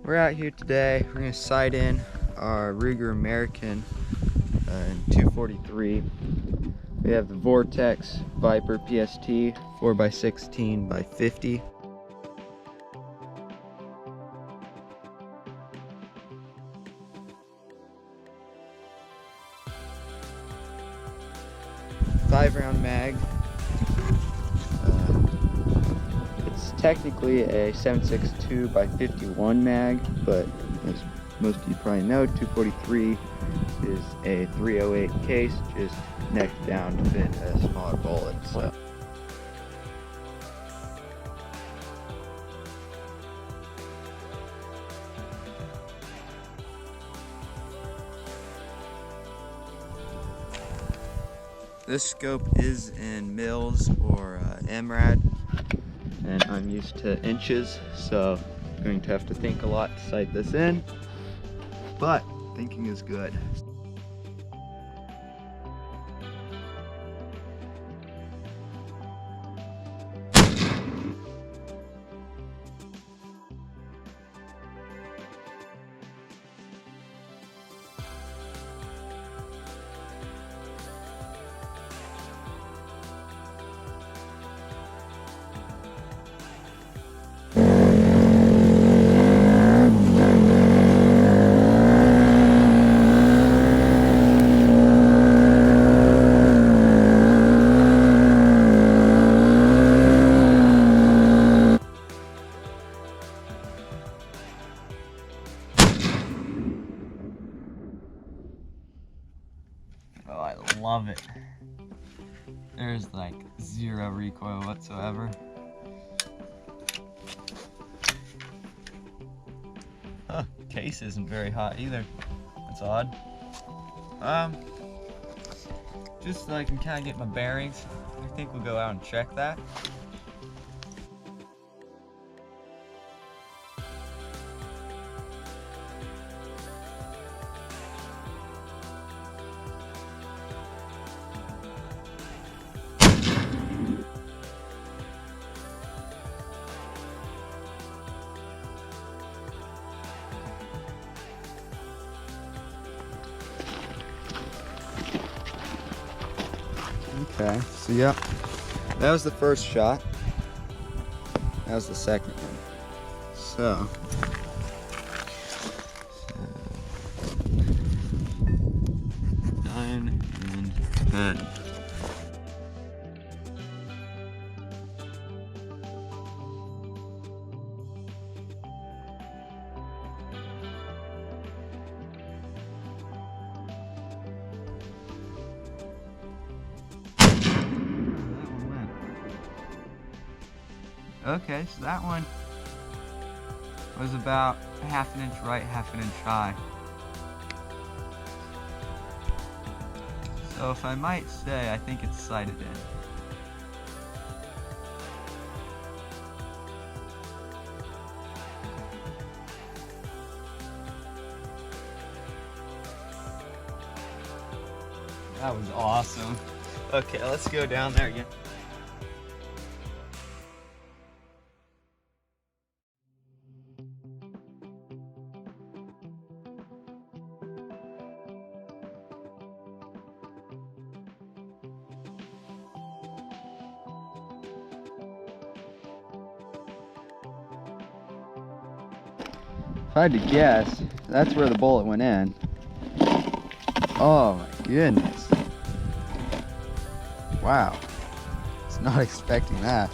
We're out here today. We're gonna sight in our Ruger American 243. We have the Vortex Viper PST 4x16 by 50. Five-round mag. It's technically a 7.62 by 51 mag, but as most of you probably know, 243 is a 308 case, just necked down to fit a smaller bullet. So. This scope is in mils or MRAD, and I'm used to inches, so I'm going to have to think a lot to sight this in, but thinking is good. Oh, I love it. There's like zero recoil whatsoever. Huh, case isn't very hot either. That's odd. Just so I can kind of get my bearings, I think we'll go out and check that. Okay, so yeah, that was the first shot. That was the second one. So, 9 and 10. Okay, so that one was about ½ an inch right, ½ an inch high. So if I might say, I think it's sighted in. That was awesome. Okay, let's go down there again. If I had to guess, that's where the bullet went in. Oh my goodness. Wow. I was not expecting that.